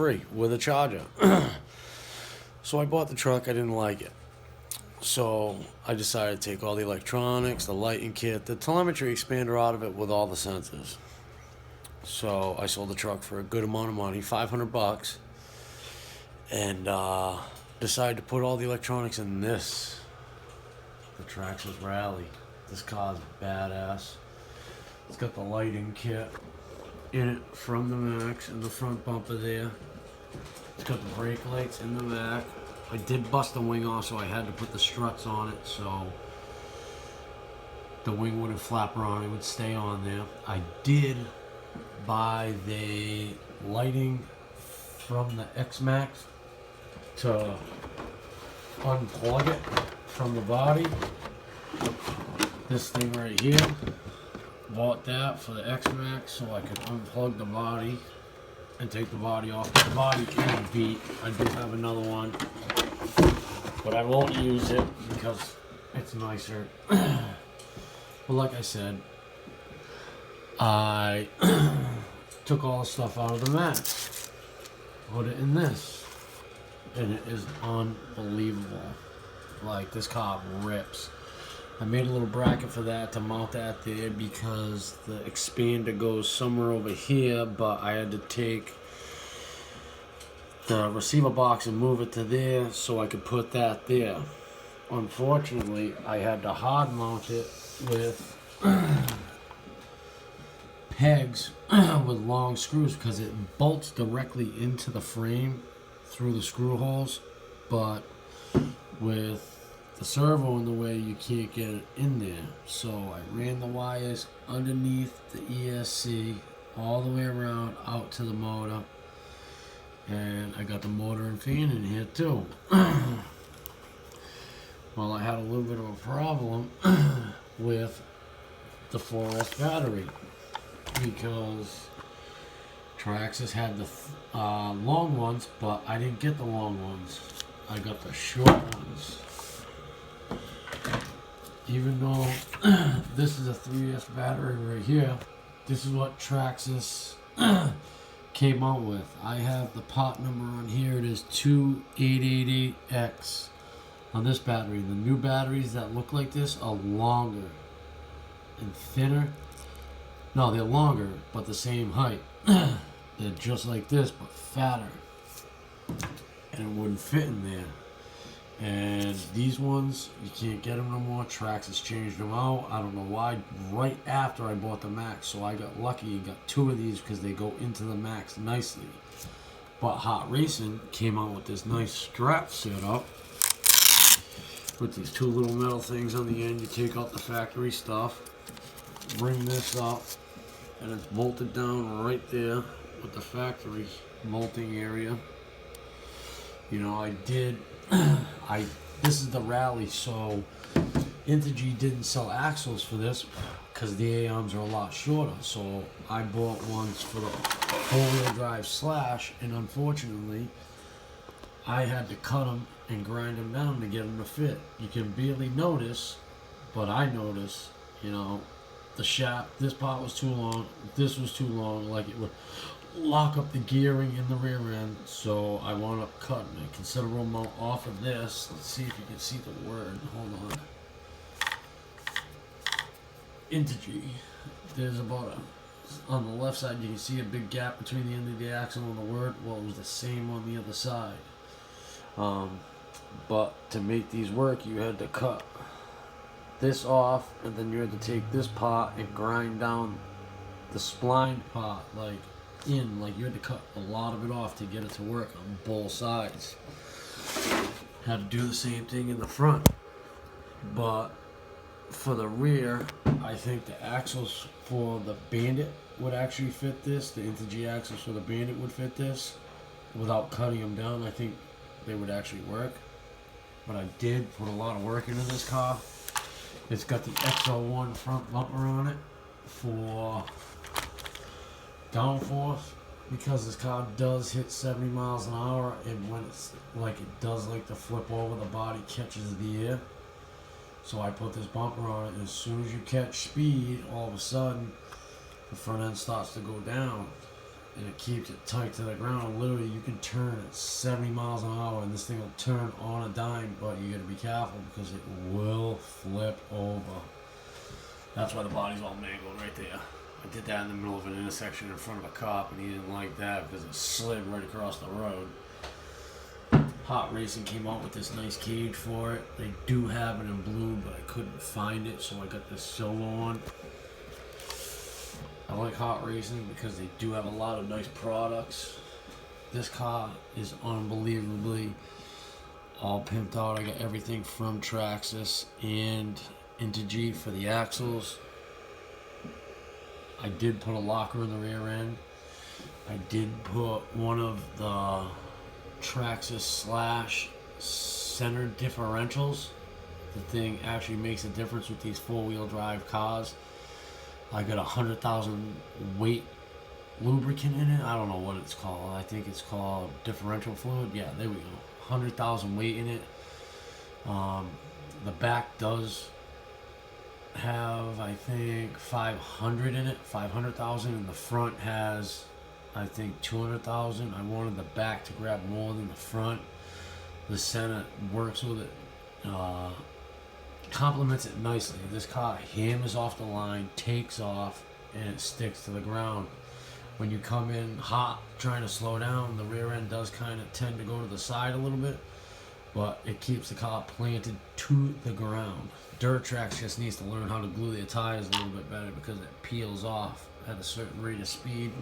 free with a charger. So I bought the truck. I didn't like it. So I decided to take all the electronics, the lighting kit, the telemetry expander out of it with all the sensors. So I sold the truck for a good amount of money, 500 bucks, and decided to put all the electronics in this, the Traxxas Rally. This car's badass. It's got the lighting kit in it from the Max and the front bumper there. It's got the brake lights in the back. I did bust the wing off, so I had to put the struts on it so the wing wouldn't flap around, it would stay on there. I did buy the lighting from the X-Max to unplug it from the body. This thing right here, bought that for the X-Max so I could unplug the body and take the body off. The body can beat. I do have another one, but I won't use it because it's nicer. But like I said, I took all the stuff out of the Max, put it in this, and it is unbelievable. Like, this car rips. I made a little bracket for that to mount that there because the expander goes somewhere over here, but I had to take the receiver box and move it to there so I could put that there. Unfortunately, I had to hard mount it with pegs with long screws because it bolts directly into the frame through the screw holes, but with the servo in the way, you can't get it in there. So I ran the wires underneath the ESC all the way around out to the motor, and I got the motor and fan in here too. Well, I had a little bit of a problem with the 4S battery because Traxxas had the long ones, but I didn't get the long ones. I got the short ones. Even though this is a 3S battery right here, this is what Traxxas came out with. I have the part number on here. It is 2888X on this battery. The new batteries that look like this are longer and thinner. No, they're longer, but the same height. They're just like this, but fatter. And it wouldn't fit in there. And these ones, you can't get them no more. Traxxas changed them out. I don't know why. Right after I bought the Max, so I got lucky and got two of these because they go into the Max nicely. But Hot Racing came out with this nice strap setup with these two little metal things on the end. You take out the factory stuff, bring this up, and it's bolted down right there with the factory bolting area. You know, this is the Rally, so Integy didn't sell axles for this because the A-arms are a lot shorter. So I bought ones for the four-wheel drive slash, and unfortunately, I had to cut them and grind them down to get them to fit. You can barely notice, but I noticed, you know, the shaft, this part was too long, this was too long, like it would lock up the gearing in the rear end, so I wound up cutting a considerable amount off of this. Let's see if you can see the word. Hold on. Integy. There's about on the left side you can see a big gap between the end of the axle and the word. Well, it was the same on the other side. But to make these work, you had to cut this off, and then you had to take this part and grind down the spline part, like you had to cut a lot of it off to get it to work on both sides. Had to do the same thing in the front, but for the rear, I think the axles for the Bandit would actually fit this. The Integy axles for the Bandit would fit this without cutting them down. I think they would actually work, but I did put a lot of work into this car. It's got the XL1 front bumper on it for downforce because this car does hit 70 miles an hour, and when it's like it does like to flip over, the body catches the air. So I put this bumper on it, and as soon as you catch speed, all of a sudden the front end starts to go down, and it keeps it tight to the ground. Literally, you can turn at 70 miles an hour and this thing will turn on a dime, but you gotta be careful because it will flip over. That's why the body's all mangled right there. I did that in the middle of an intersection in front of a cop, and he didn't like that because it slid right across the road. Hot Racing came out with this nice cage for it. They do have it in blue, but I couldn't find it, so I got this silver one. I like Hot Racing because they do have a lot of nice products. This car is unbelievably all pimped out. I got everything from Traxxas and into G for the axles. I did put a locker in the rear end. I did put one of the Traxxas slash center differentials. The thing actually makes a difference with these four-wheel drive cars. I got 100,000 weight lubricant in it. I don't know what it's called. I think it's called differential fluid. Yeah, there we go. 100,000 weight in it. The back does have, I think, 500 in it, 500,000, and the front has, I think, 200,000. I wanted the back to grab more than the front. The center works with it, complements it nicely. This car hammers off the line, takes off, and it sticks to the ground. When you come in hot, trying to slow down, the rear end does kind of tend to go to the side a little bit, but it keeps the car planted to the ground. Traxxas just needs to learn how to glue their tires a little bit better because it peels off at a certain rate of speed.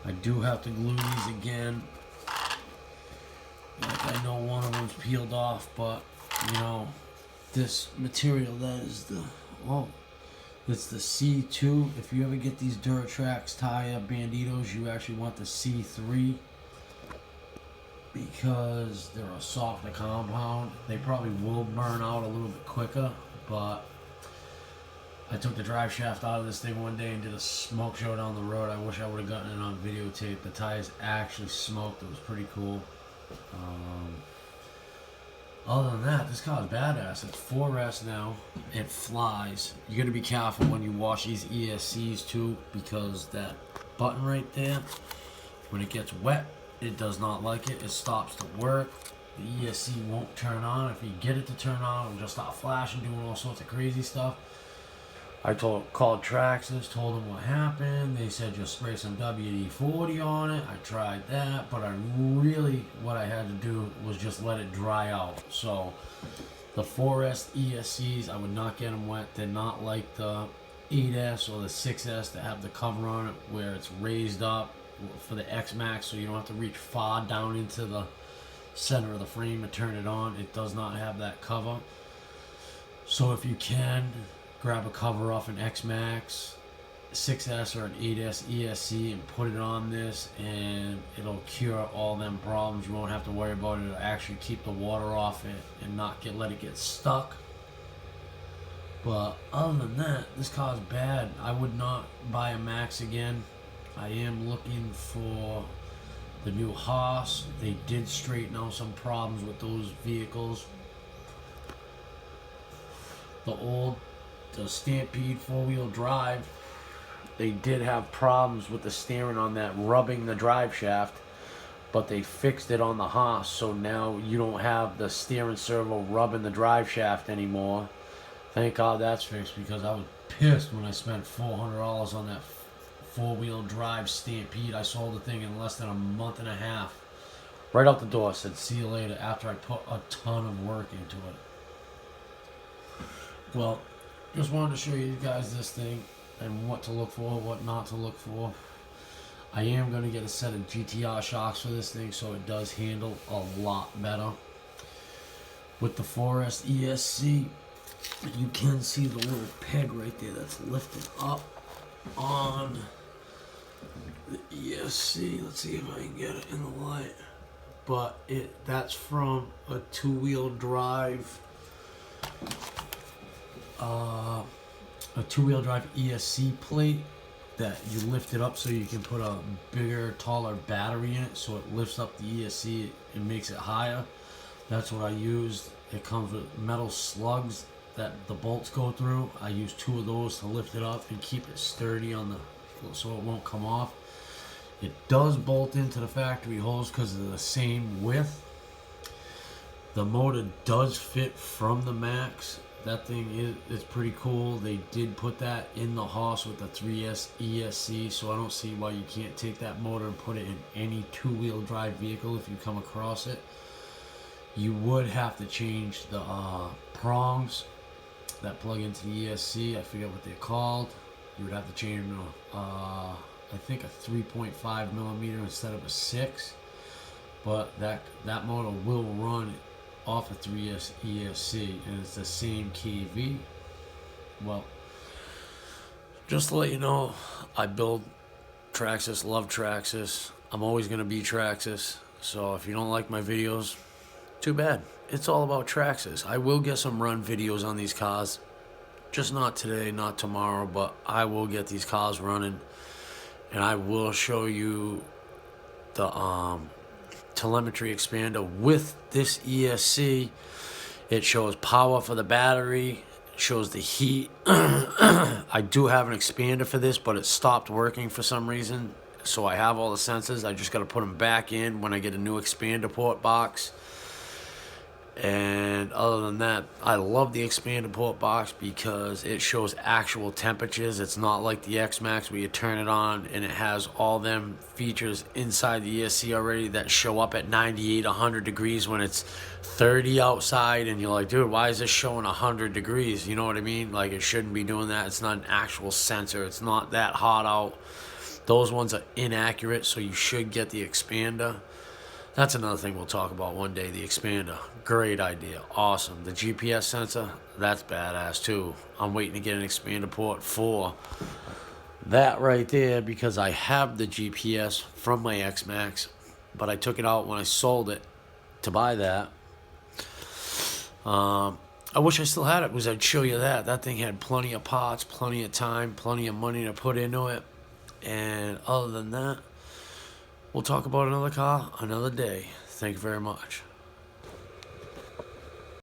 I do have to glue these again. Like, I know one of them's peeled off, but you know, this material, that is the, oh, it's the C2. If you ever get these Traxxas tire banditos, you actually want the C3 because they're a softer compound. They probably will burn out a little bit quicker, but I took the drive shaft out of this thing one day and did a smoke show down the road. I wish I would have gotten it on videotape. The tires actually smoked. It was pretty cool. Other than that, this car is badass. It's 4S now. It flies. You gotta be careful when you wash these ESCs too, because that button right there, when it gets wet, it does not like it. It stops to work. The ESC won't turn on. If you get it to turn on, it'll just start flashing, doing all sorts of crazy stuff. I called Traxxas, told them what happened. They said just spray some WD-40 on it. I tried that, but what I had to do was just let it dry out. So the 4S ESCs, I would not get them wet. They're not like the 8S or the 6S that have the cover on it where it's raised up for the X-Max, so you don't have to reach far down into the center of the frame to turn it on. It does not have that cover. So if you can, grab a cover off an X-Max, 6S or an 8S ESC and put it on this, and it'll cure all them problems. You won't have to worry about it. It'll actually keep the water off it and not let it get stuck. But other than that, this car's bad. I would not buy a Max again. I am looking for the new Haas. They did straighten out some problems with those vehicles. The Stampede four-wheel drive, they did have problems with the steering on that rubbing the drive shaft, but they fixed it on the Haas, so now you don't have the steering servo rubbing the drive shaft anymore. Thank God that's fixed, because I was pissed when I spent $400 on that four-wheel drive Stampede. I sold the thing in less than a month and a half. Right out the door, said see you later, after I put a ton of work into it. Well, just wanted to show you guys this thing and what to look for, what not to look for. I am going to get a set of GTR shocks for this thing so it does handle a lot better. With the 4S ESC, you can see the little peg right there that's lifted up on the ESC. Let's see if I can get it in the light. But that's from a two-wheel drive ESC plate that you lift it up so you can put a bigger, taller battery in it, so it lifts up the ESC and makes it higher. That's what I used. It comes with metal slugs that the bolts go through. I used 2 of those to lift it up and keep it sturdy on so it won't come off. It does bolt into the factory holes because of the same width. The motor does fit from the Max. That thing is pretty cool. They did put that in the Haas with the 3S ESC, so I don't see why you can't take that motor and put it in any two-wheel drive vehicle if you come across it. You would have to change the prongs that plug into the ESC. I forget what they're called. You would have to change them to, I think, a 3.5 millimeter instead of a 6. But that motor will run off a 3S ESC, and it's the same KV. Well, just to let you know, I build Traxxas, love Traxxas. I'm always going to be Traxxas. So if you don't like my videos, too bad. It's all about Traxxas. I will get some run videos on these cars. Just not today, not tomorrow, but I will get these cars running. And I will show you the telemetry expander with this ESC. It shows power for the battery, it shows the heat. I do have an expander for this, but it stopped working for some reason, so I have all the sensors. I just got to put them back in when I get a new expander port box. And other than that, I love the expander port box because it shows actual temperatures. It's not like the X-Max where you turn it on and it has all them features inside the ESC already that show up at 98, 100 degrees when it's 30 outside, and you're like, dude, why is this showing 100 degrees? You know what I mean? Like, it shouldn't be doing that. It's not an actual sensor. It's not that hot out. Those ones are inaccurate, so you should get the expander. That's another thing we'll talk about one day, the expander. Great idea. Awesome. The GPS sensor, that's badass too. I'm waiting to get an expander port for that right there because I have the GPS from my X-Max, but I took it out when I sold it to buy that. I wish I still had it because I'd show you that. That thing had plenty of parts, plenty of time, plenty of money to put into it. And other than that, we'll talk about another car another day. Thank you very much.